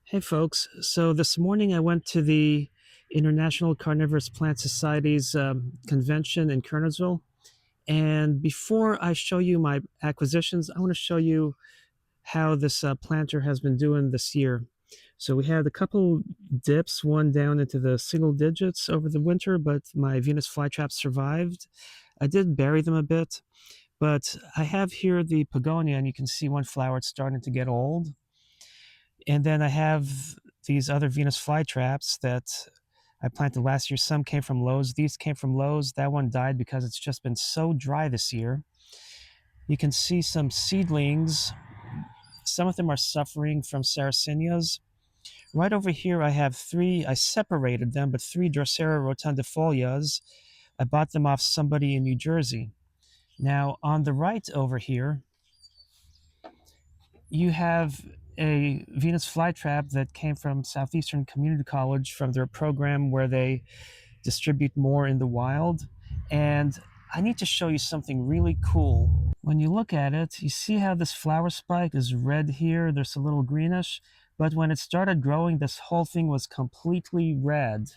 Hey folks, so this morning I went to the International Carnivorous Plant Society's convention in Kernersville. And before I show you my acquisitions, I want to show you how this planter has been doing this year. So we had a couple dips, one down into the single digits over the winter, but my Venus flytraps survived. I did bury them a bit, but I have here the pogonia, and you can see one flower, it's starting to get old. And then I have these other Venus flytraps that I planted last year. Some came from Lowe's. These came from Lowe's. That one died because it's just been so dry this year. You can see some seedlings. Some of them are suffering from Sarracenias. Right over here, I have three. I separated them, but three Drosera rotundifolias. I bought them off somebody in New Jersey. Now, on the right over here, you have a Venus flytrap that came from Southeastern Community College from their program where they distribute more in the wild. And I need to show you something really cool. When you look at it, you see how this flower spike is red here. There's a little greenish. But when it started growing, this whole thing was completely red.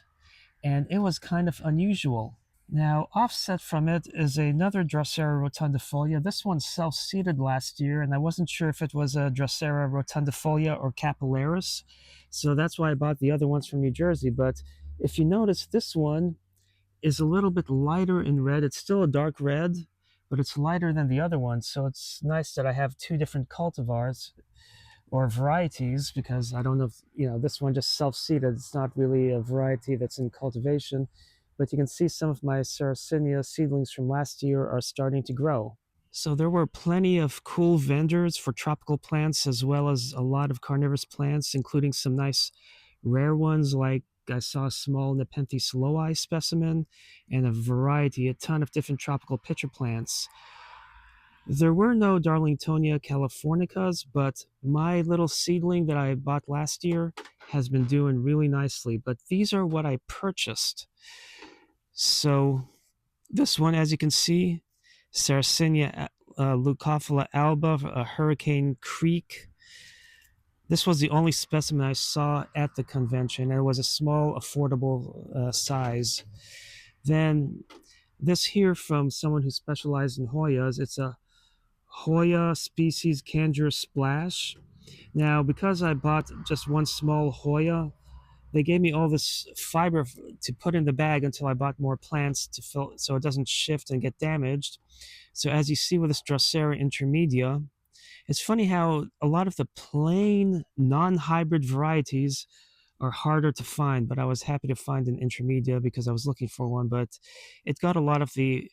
And it was kind of unusual. Now, offset from it is another Drosera rotundifolia. This one self-seeded last year, and I wasn't sure if it was a Drosera rotundifolia or capillaris, so that's why I bought the other ones from New Jersey. But if you notice, this one is a little bit lighter in red. It's still a dark red, but it's lighter than the other one, so it's nice that I have two different cultivars or varieties, because I don't know if, this one just self-seeded. It's not really a variety that's in cultivation. But you can see some of my Sarracenia seedlings from last year are starting to grow. So there were plenty of cool vendors for tropical plants, as well as a lot of carnivorous plants, including some nice rare ones, like I saw a small Nepenthes lowii specimen and a ton of different tropical pitcher plants. There were no Darlingtonia californicas, but my little seedling that I bought last year has been doing really nicely. But these are what I purchased. So this one, as you can see, Sarracenia leucophylla alba, Hurricane Creek. This was the only specimen I saw at the convention, and it was a small, affordable size. Then this here from someone who specialized in Hoyas, it's a Hoya species Cangerous Splash. Now, because I bought just one small Hoya, they gave me all this fiber to put in the bag until I bought more plants to fill, so it doesn't shift and get damaged. So as you see with this Drosera intermedia, it's funny how a lot of the plain non-hybrid varieties are harder to find, but I was happy to find an intermedia because I was looking for one, but it got a lot of the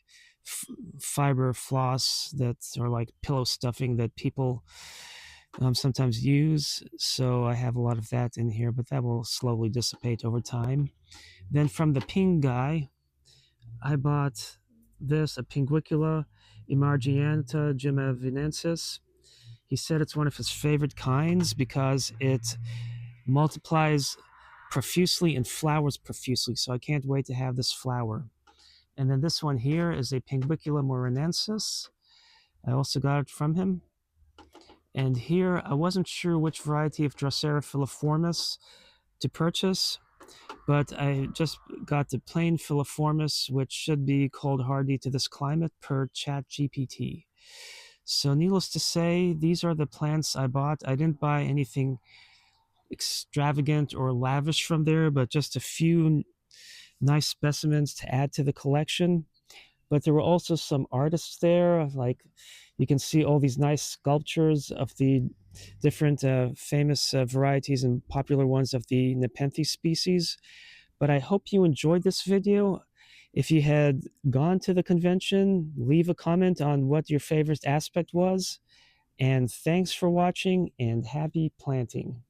fiber floss that are like pillow stuffing that people sometimes use. So I have a lot of that in here, but that will slowly dissipate over time. Then from the ping guy, I bought this, a pinguicula emargianta jimavinensis. He said it's one of his favorite kinds because it multiplies profusely and flowers profusely. So I can't wait to have this flower. And then this one here is a Pinguicula morinensis. I also got it from him. And here, I wasn't sure which variety of Drosera filiformis to purchase, but I just got the plain filiformis, which should be cold hardy to this climate per ChatGPT. So needless to say, these are the plants I bought. I didn't buy anything extravagant or lavish from there, but just a few nice specimens to add to the collection. But there were also some artists there, like you can see all these nice sculptures of the different famous varieties and popular ones of the Nepenthes species. But I hope you enjoyed this video. If you had gone to the convention, leave a comment on what your favorite aspect was. And thanks for watching, and happy planting.